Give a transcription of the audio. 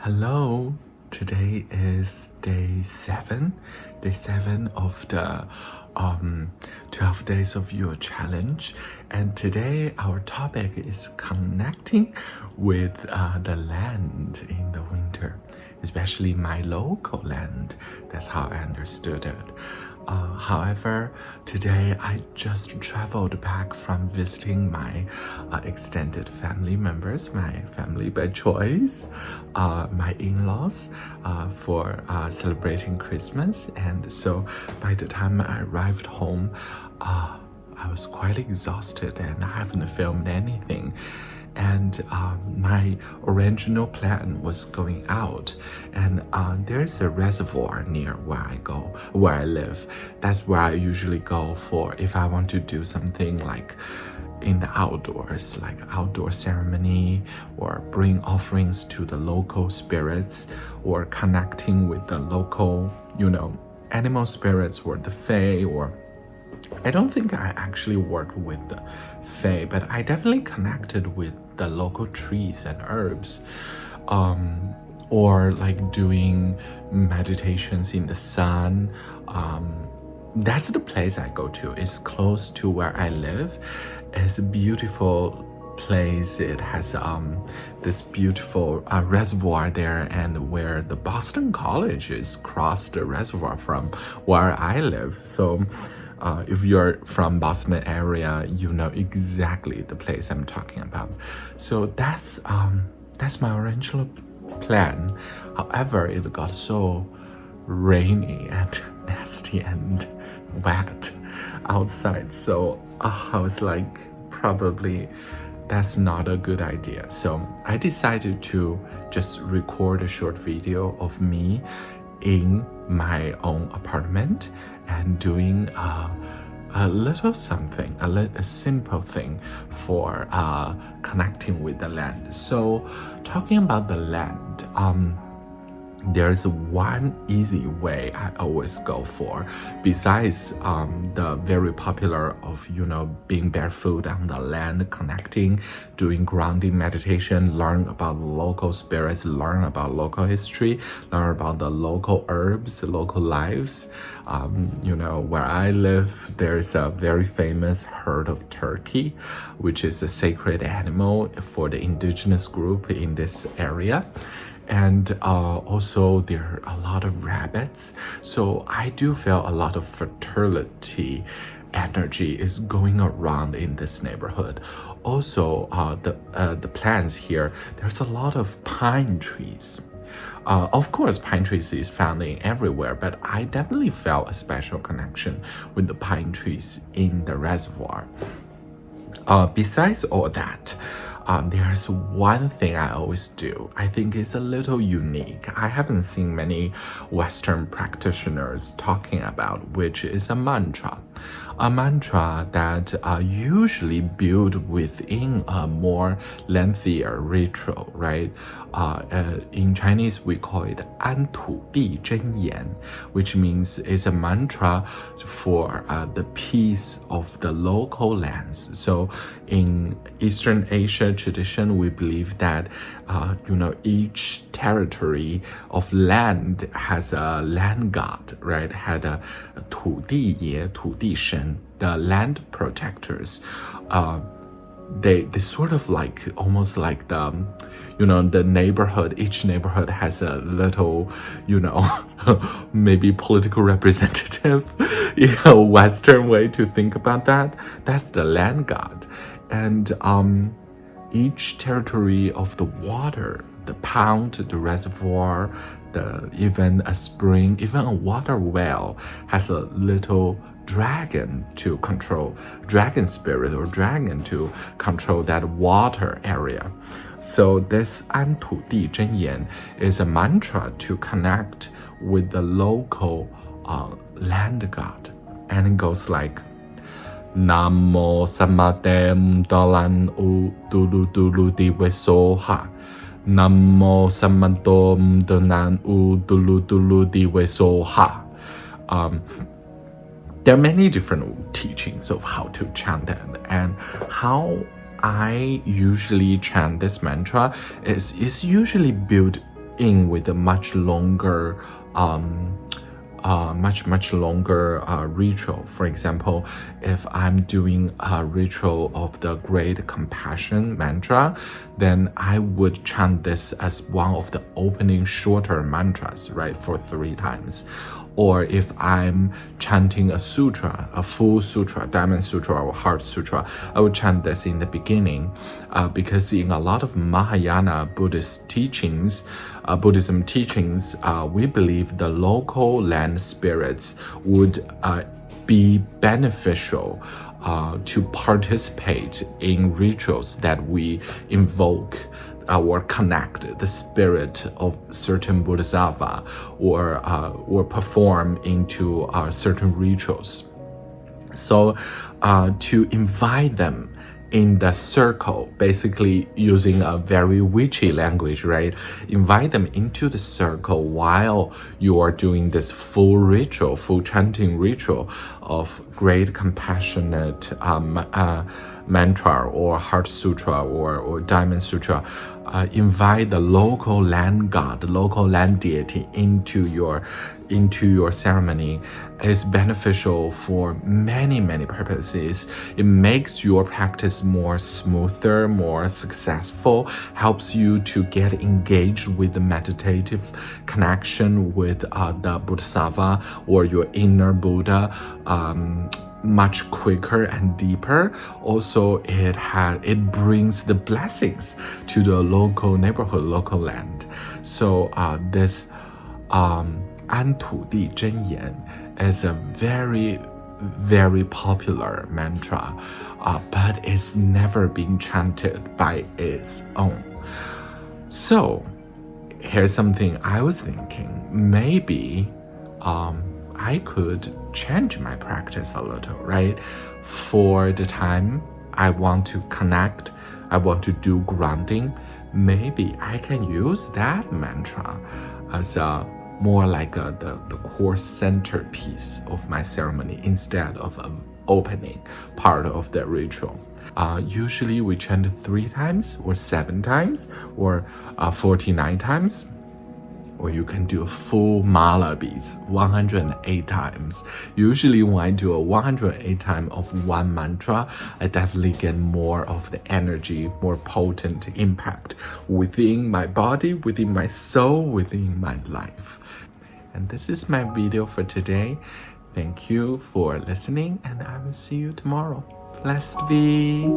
Hello, today is day 7 of the 12 days of your challenge, and today our topic is connecting with the land in the winter, especially my local land. That's how I understood it. However, today I just traveled back from visiting my extended family members, my family by choice, my in-laws, for celebrating Christmas. And so by the time I arrived home, I was quite exhausted and I haven't filmed anything. And my original plan was going out, and there's a reservoir near where I live. That's where I usually go for if I want to do something like in the outdoors, like outdoor ceremony, or bring offerings to the local spirits, or connecting with the local, animal spirits, or the fae, or I don't think I actually worked with the fae, but I definitely connected with the local trees and herbs, or like doing meditations in the sun. That's the place I go to. It's close to where I live. It's a beautiful place. It has this beautiful reservoir there, and where the Boston College is across the reservoir from where I live. So if you're from Boston area, you know exactly the place I'm talking about. So that's my original plan. However, it got so rainy and nasty and wet outside. So I was like, probably that's not a good idea. So I decided to just record a short video of me in my own apartment and doing a little something, a simple thing for connecting with the land. So talking about the land, there's one easy way I always go for, besides the very popular of being barefoot on the land, connecting, doing grounding meditation, learn about local spirits, learn about local history, learn about the local herbs, the local lives. Where I live, there's a very famous herd of turkey, which is a sacred animal for the indigenous group in this area. And also there are a lot of rabbits, so I do feel a lot of fertility energy is going around in this neighborhood. Also the plants here, there's a lot of pine trees. Of course, pine trees is found in everywhere, but I definitely felt a special connection with the pine trees in the reservoir. Besides all that, there's one thing I always do. I think it's a little unique. I haven't seen many Western practitioners talking about, which is a mantra. A mantra that usually built within a more lengthier ritual, right? In Chinese, we call it 安土地真言, which means it's a mantra for the peace of the local lands. So in Eastern Asia tradition, we believe that each territory of land has a land god, right? Had a 土地爷, 土地神, the land protectors. They sort of like, almost like the the neighborhood, each neighborhood has a little, maybe political representative, Western way to think about that. That's the land god. And each territory of the water, the pond, the reservoir, even a spring, even a water well has a little dragon to control, dragon spirit or dragon to control that water area. So this 安土地真言 is a mantra to connect with the local land god. And it goes like, Namo Samadem Dolan U Dulu Dulu Diwe Soha. Namo Samadom Donan U Dulu Dulu Diwe Soha. There are many different teachings of how to chant that, and how I usually chant this mantra is usually built in with a much longer much longer ritual. For example, if I'm doing a ritual of the Great Compassion mantra, then I would chant this as one of the opening shorter mantras, right, for 3 times. Or if I'm chanting a sutra, a full sutra, Diamond Sutra or Heart Sutra, I would chant this in the beginning, because in a lot of Mahayana Buddhism teachings, we believe the local land spirits would be beneficial to participate in rituals that we invoke or connect the spirit of certain bodhisattva or perform into certain rituals. So to invite them in the circle, basically using a very witchy language, right? Invite them into the circle while you are doing this full ritual, full chanting ritual of Great Compassionate mantra or Heart Sutra or Diamond Sutra. Invite the local land god, the local land deity into your ceremony is beneficial for many purposes. It makes your practice more smoother, more successful, helps you to get engaged with the meditative connection with the Bodhisattva or your inner Buddha much quicker and deeper. Also, it brings the blessings to the local neighborhood, local land. So this 安土地真言 is a very popular mantra, but it's never been chanted by its own. So here's something I was thinking. Maybe I could change my practice a little, right? For the time I want to connect, I want to do grounding, maybe I can use that mantra as more like the core centerpiece of my ceremony instead of an opening part of the ritual. Usually we chant 3 times or 7 times or 49 times. Or you can do a full mala beads 108 times. Usually when I do a 108 time of one mantra, I definitely get more of the energy, more potent impact within my body, within my soul, within my life. And this is my video for today. Thank you for listening, and I will see you tomorrow. Blessed be.